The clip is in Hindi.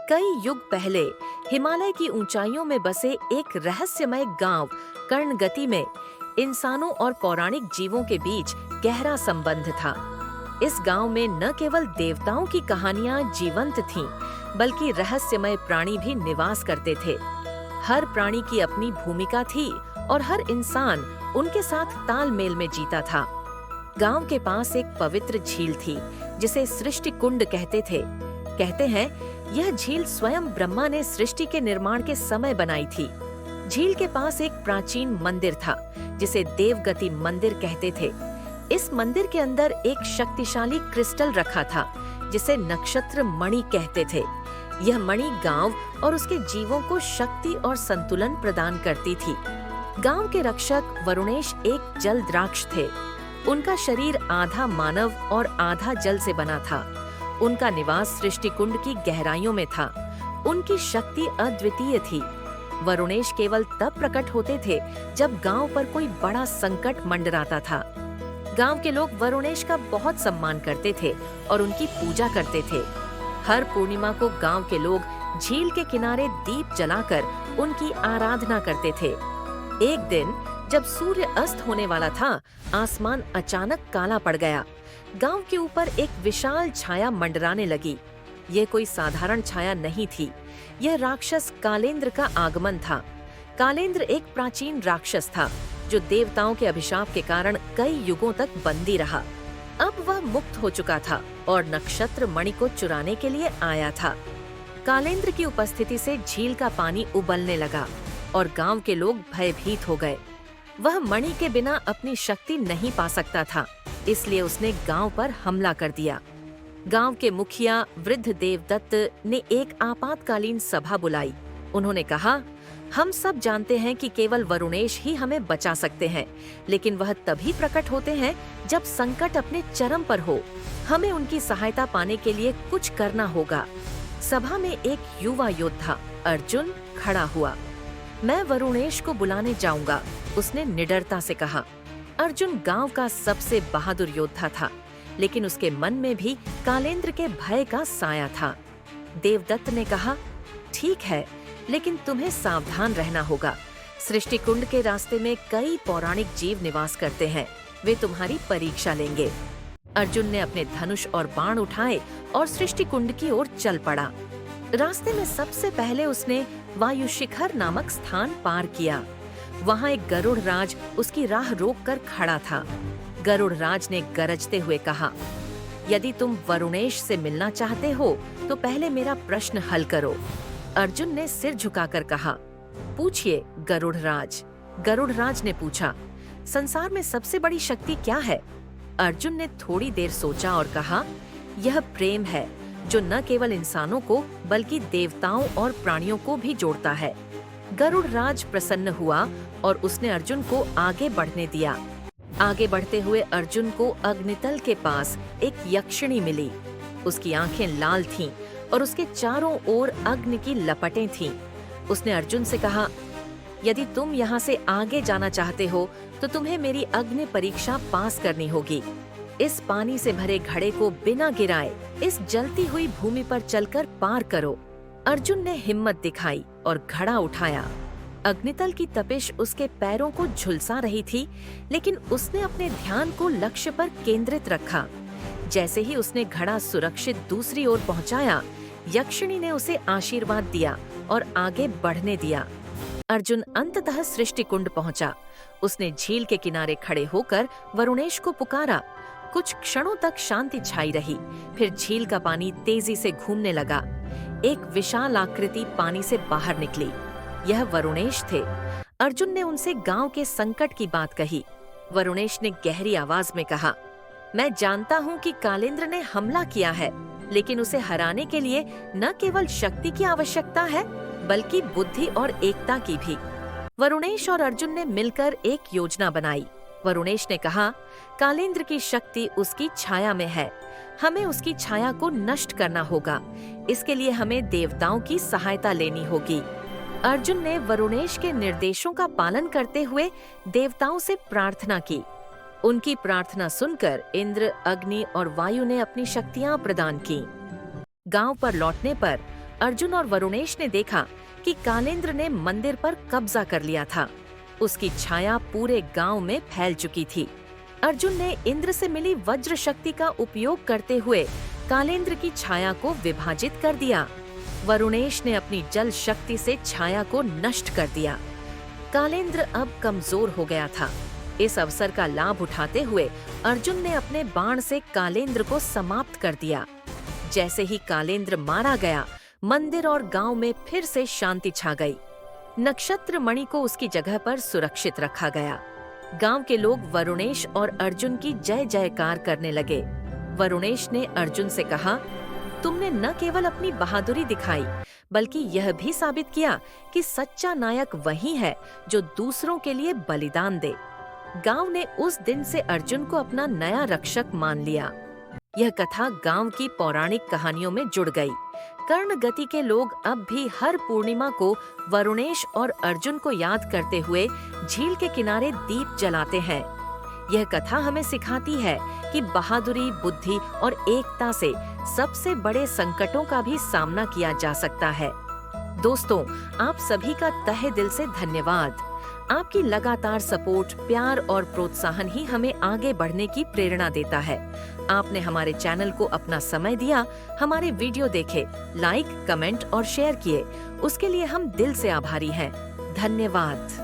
कई युग पहले हिमालय की ऊंचाइयों में बसे एक रहस्यमय गांव कर्णगति में इंसानों और पौराणिक जीवों के बीच गहरा संबंध था। इस गांव में न केवल देवताओं की कहानियां जीवंत थीं, बल्कि रहस्यमय प्राणी भी निवास करते थे। हर प्राणी की अपनी भूमिका थी और हर इंसान उनके साथ तालमेल में जीता था। गांव के पास एक पवित्र झील थी जिसे सृष्टि कुंड कहते थे। कहते हैं यह झील स्वयं ब्रह्मा ने सृष्टि के निर्माण के समय बनाई थी। झील के पास एक प्राचीन मंदिर था जिसे देवगति मंदिर कहते थे। इस मंदिर के अंदर एक शक्तिशाली क्रिस्टल रखा था जिसे नक्षत्र मणि कहते थे। यह मणि गांव और उसके जीवों को शक्ति और संतुलन प्रदान करती थी। गांव के रक्षक वरुणेश एक जलद्राक्ष थे। उनका शरीर आधा मानव और आधा जल से बना था। उनका निवास सृष्टि कुंड की गहराइयों में था। उनकी शक्ति अद्वितीय थी। वरुणेश केवल तब प्रकट होते थे जब गांव पर कोई बड़ा संकट मंडराता था। गांव के लोग वरुणेश का बहुत सम्मान करते थे और उनकी पूजा करते थे। हर पूर्णिमा को गांव के लोग झील के किनारे दीप जलाकर उनकी आराधना करते थे। एक दिन जब सूर्य अस्त होने वाला था, आसमान अचानक काला पड़ गया। गांव के ऊपर एक विशाल छाया मंडराने लगी। यह कोई साधारण छाया नहीं थी, यह राक्षस कालेंद्र का आगमन था। कालेंद्र एक प्राचीन राक्षस था जो देवताओं के अभिशाप के कारण कई युगों तक बंदी रहा। अब वह मुक्त हो चुका था और नक्षत्र मणि को चुराने के लिए आया था। कालेंद्र की उपस्थिति से झील का पानी उबलने लगा और गांव के लोग भयभीत हो गए। वह मणि के बिना अपनी शक्ति नहीं पा सकता था, इसलिए उसने गांव पर हमला कर दिया। गांव के मुखिया वृद्ध देवदत्त ने एक आपातकालीन सभा बुलाई। उन्होंने कहा, हम सब जानते हैं कि केवल वरुणेश ही हमें बचा सकते हैं, लेकिन वह तभी प्रकट होते हैं जब संकट अपने चरम पर हो। हमें उनकी सहायता पाने के लिए कुछ करना होगा। सभा में एक युवा योद्धा अर्जुन खड़ा हुआ। मैं वरुणेश को बुलाने जाऊंगा, उसने निडरता से कहा। अर्जुन गांव का सबसे बहादुर योद्धा था, लेकिन उसके मन में भी कालेंद्र के भय का साया था। देवदत्त ने कहा, ठीक है, लेकिन तुम्हें सावधान रहना होगा। सृष्टि कुंड के रास्ते में कई पौराणिक जीव निवास करते हैं, वे तुम्हारी परीक्षा लेंगे। अर्जुन ने अपने धनुष और बाण उठाए और सृष्टि कुंड की ओर चल पड़ा। रास्ते में सबसे पहले उसने वायु शिखर नामक स्थान पार किया। वहाँ एक गरुड़ राज उसकी राह रोककर खड़ा था। गरुड़ राज ने गरजते हुए कहा, यदि तुम वरुणेश से मिलना चाहते हो तो पहले मेरा प्रश्न हल करो। अर्जुन ने सिर झुकाकर कहा, पूछिए गरुड़ राज। गरुड़ राज ने पूछा, संसार में सबसे बड़ी शक्ति क्या है? अर्जुन ने थोड़ी देर सोचा और कहा, यह प्रेम है जो न केवल इंसानों को बल्कि देवताओं और प्राणियों को भी जोड़ता है। गरुड़ राज प्रसन्न हुआ और उसने अर्जुन को आगे बढ़ने दिया। आगे बढ़ते हुए अर्जुन को अग्नितल के पास एक यक्षिणी मिली। उसकी आंखें लाल थीं और उसके चारों ओर अग्नि की लपटें थीं। उसने अर्जुन से कहा, यदि तुम यहाँ से आगे जाना चाहते हो तो तुम्हें मेरी अग्नि परीक्षा पास करनी होगी। इस पानी से भरे घड़े को बिना गिराए इस जलती हुई भूमि पर चलकर पार करो। अर्जुन ने हिम्मत दिखाई और घड़ा उठाया। अग्नितल की तपिश उसके पैरों को झुलसा रही थी, लेकिन उसने अपने ध्यान को लक्ष्य पर केंद्रित रखा। जैसे ही उसने घड़ा सुरक्षित दूसरी ओर पहुंचाया, यक्षिणी ने उसे आशीर्वाद दिया और आगे बढ़ने दिया। अर्जुन अंततः सृष्टि कुंड पहुंचा। उसने झील के किनारे खड़े होकर वरुणेश को पुकारा। कुछ क्षणों तक शांति छाई रही, फिर झील का पानी तेजी से घूमने लगा। एक विशाल आकृति पानी से बाहर निकली। यह वरुणेश थे। अर्जुन ने उनसे गांव के संकट की बात कही। वरुणेश ने गहरी आवाज में कहा, मैं जानता हूं कि कालेंद्र ने हमला किया है, लेकिन उसे हराने के लिए न केवल शक्ति की आवश्यकता है, बल्कि बुद्धि और एकता की भी। वरुणेश और अर्जुन ने मिलकर एक योजना बनाई। वरुणेश ने कहा, कालेंद्र की शक्ति उसकी छाया में है, हमें उसकी छाया को नष्ट करना होगा। इसके लिए हमें देवताओं की सहायता लेनी होगी। अर्जुन ने वरुणेश के निर्देशों का पालन करते हुए देवताओं से प्रार्थना की। उनकी प्रार्थना सुनकर इंद्र, अग्नि और वायु ने अपनी शक्तियां प्रदान की। गांव पर लौटने पर अर्जुन और वरुणेश ने देखा कि कालेंद्र ने मंदिर पर कब्जा कर लिया था। उसकी छाया पूरे गांव में फैल चुकी थी। अर्जुन ने इंद्र से मिली वज्र शक्ति का उपयोग करते हुए कालेंद्र की छाया को विभाजित कर दिया। वरुणेश ने अपनी जल शक्ति से छाया को नष्ट कर दिया। कालेंद्र अब कमजोर हो गया था। इस अवसर का लाभ उठाते हुए अर्जुन ने अपने बाण से कालेंद्र को समाप्त कर दिया। जैसे ही कालेंद्र मारा गया, मंदिर और गांव में फिर से शांति छा गई। नक्षत्र मणि को उसकी जगह पर सुरक्षित रखा गया। गांव के लोग वरुणेश और अर्जुन की जय जयकार करने लगे। वरुणेश ने अर्जुन से कहा, तुमने न केवल अपनी बहादुरी दिखाई, बल्कि यह भी साबित किया कि सच्चा नायक वही है जो दूसरों के लिए बलिदान दे। गांव ने उस दिन से अर्जुन को अपना नया रक्षक मान लिया। यह कथा गांव की पौराणिक कहानियों में जुड़ गई। कर्णगति के लोग अब भी हर पूर्णिमा को वरुणेश और अर्जुन को याद करते हुए झील के किनारे दीप जलाते हैं। यह कथा हमें सिखाती है कि बहादुरी, बुद्धि और एकता से सबसे बड़े संकटों का भी सामना किया जा सकता है। दोस्तों, आप सभी का तहे दिल से धन्यवाद। आपकी लगातार सपोर्ट, प्यार और प्रोत्साहन ही हमें आगे बढ़ने की प्रेरणा देता है। आपने हमारे चैनल को अपना समय दिया, हमारे वीडियो देखे, लाइक, कमेंट और शेयर किए, उसके लिए हम दिल से आभारी हैं। धन्यवाद।